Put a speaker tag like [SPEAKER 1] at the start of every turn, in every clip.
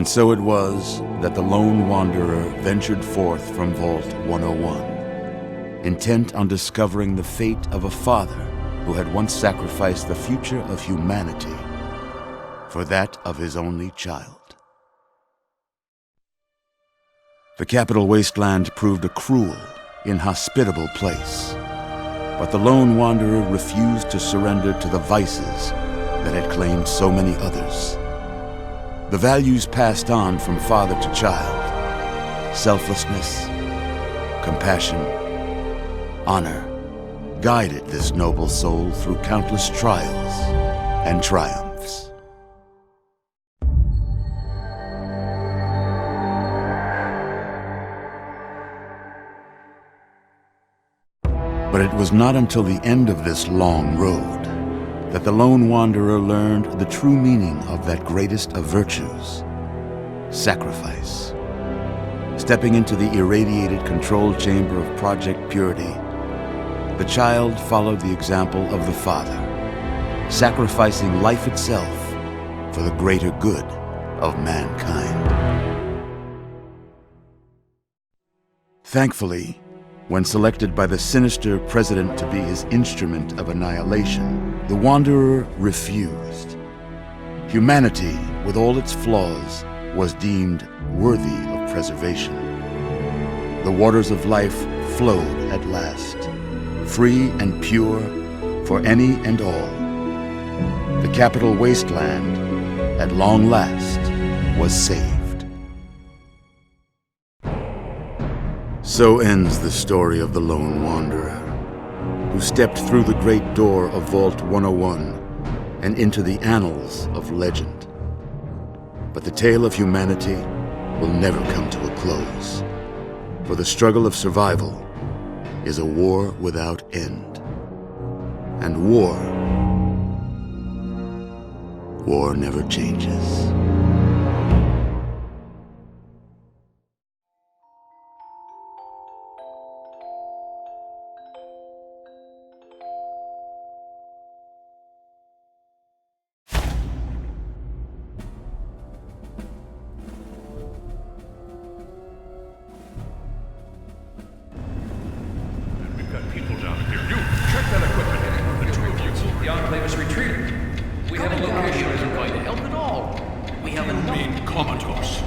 [SPEAKER 1] And so it was that the lone wanderer ventured forth from Vault 101, intent on discovering the fate of a father who had once sacrificed the future of humanity for that of his only child. The Capital Wasteland proved a cruel, inhospitable place, but the lone wanderer refused to surrender to the vices that had claimed so many others. The values passed on from father to child, selflessness, compassion, honor, guided this noble soul through countless trials and triumphs. But it was not until the end of this long road that the lone wanderer learned the true meaning of that greatest of virtues, sacrifice. Stepping into the irradiated control chamber of Project Purity, the child followed the example of the father, sacrificing life itself for the greater good of mankind. Thankfully, when selected by the sinister president to be his instrument of annihilation, the Wanderer refused. Humanity, with all its flaws, was deemed worthy of preservation. The waters of life flowed at last, free and pure for any and all. The Capital Wasteland, at long last, was saved. So ends the story of the lone wanderer, who stepped through the great door of Vault 101 and into the annals of legend. But the tale of humanity will never come to a close, for the struggle of survival is a war without end. And war never changes.
[SPEAKER 2] People down here. You, check that equipment. The two of you.
[SPEAKER 3] The Enclave is retreating. We have a location isn't going to help at all. We have enough.
[SPEAKER 2] You mean comatose?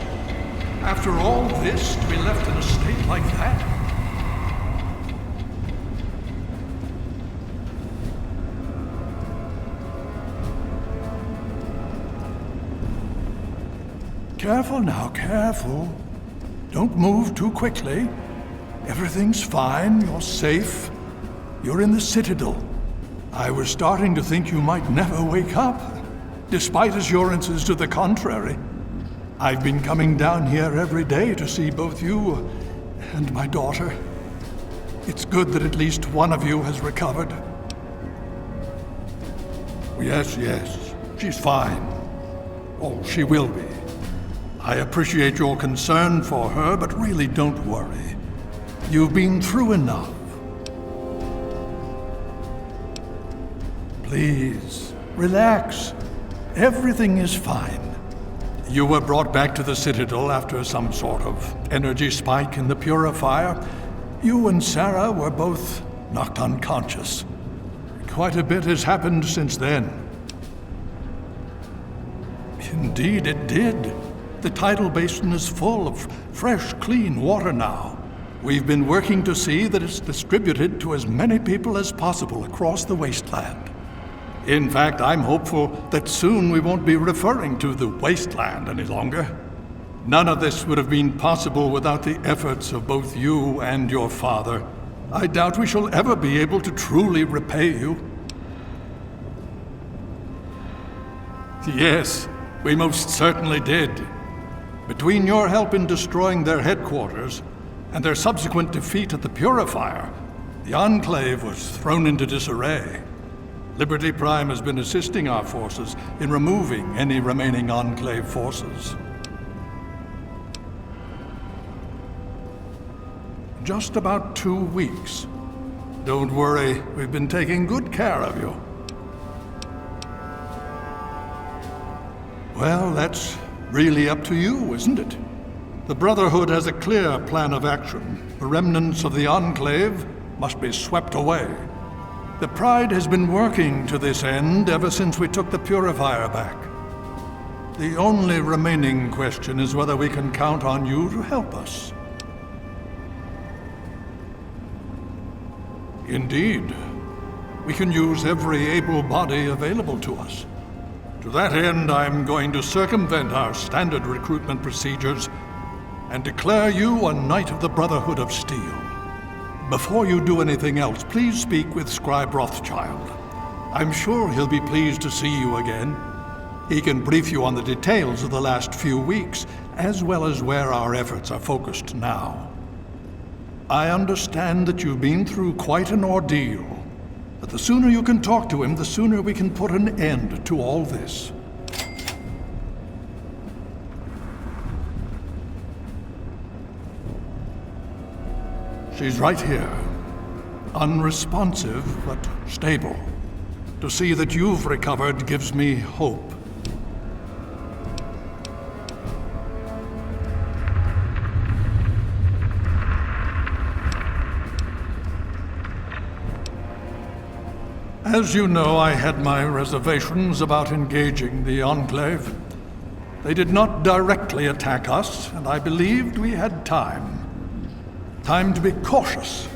[SPEAKER 2] After all this, to be left in a state like that? Careful now, careful. Don't move too quickly. Everything's fine, you're safe. You're in the Citadel. I was starting to think you might never wake up, despite assurances to the contrary. I've been coming down here every day to see both you and my daughter. It's good that at least one of you has recovered. Yes, she's fine. Oh, she will be. I appreciate your concern for her, but really don't worry. You've been through enough. Please, relax. Everything is fine. You were brought back to the Citadel after some sort of energy spike in the purifier. You and Sarah were both knocked unconscious. Quite a bit has happened since then. Indeed, it did. The tidal basin is full of fresh, clean water now. We've been working to see that it's distributed to as many people as possible across the wasteland. In fact, I'm hopeful that soon we won't be referring to the wasteland any longer. None of this would have been possible without the efforts of both you and your father. I doubt we shall ever be able to truly repay you. Yes, we most certainly did. Between your help in destroying their headquarters and their subsequent defeat at the Purifier, the Enclave was thrown into disarray. Liberty Prime has been assisting our forces in removing any remaining Enclave forces. Just about 2 weeks. Don't worry, we've been taking good care of you. Well, that's really up to you, isn't it? The Brotherhood has a clear plan of action. The remnants of the Enclave must be swept away. The Pride has been working to this end ever since we took the Purifier back. The only remaining question is whether we can count on you to help us. Indeed. We can use every able body available to us. To that end, I'm going to circumvent our standard recruitment procedures and declare you a Knight of the Brotherhood of Steel. Before you do anything else, please speak with Scribe Rothschild. I'm sure he'll be pleased to see you again. He can brief you on the details of the last few weeks, as well as where our efforts are focused now. I understand that you've been through quite an ordeal, but the sooner you can talk to him, the sooner we can put an end to all this. She's right here. Unresponsive, but stable. To see that you've recovered gives me hope. As you know, I had my reservations about engaging the Enclave. They did not directly attack us, and I believed we had time. Time to be cautious.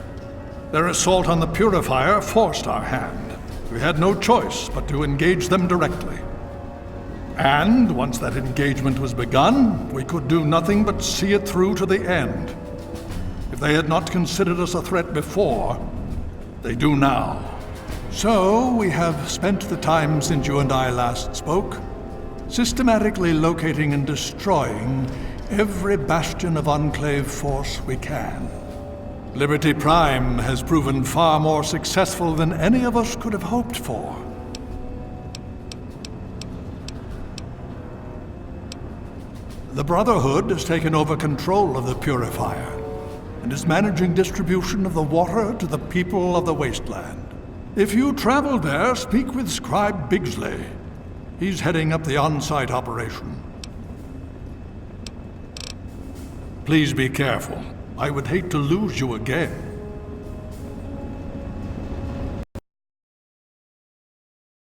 [SPEAKER 2] Their assault on the Purifier forced our hand. We had no choice but to engage them directly. And once that engagement was begun, we could do nothing but see it through to the end. If they had not considered us a threat before, they do now. So, we have spent the time since you and I last spoke, systematically locating and destroying every bastion of Enclave force we can. Liberty Prime has proven far more successful than any of us could have hoped for. The Brotherhood has taken over control of the Purifier and is managing distribution of the water to the people of the Wasteland. If you travel there, speak with Scribe Bigsley. He's heading up the on-site operation. Please be careful. I would hate to lose you again.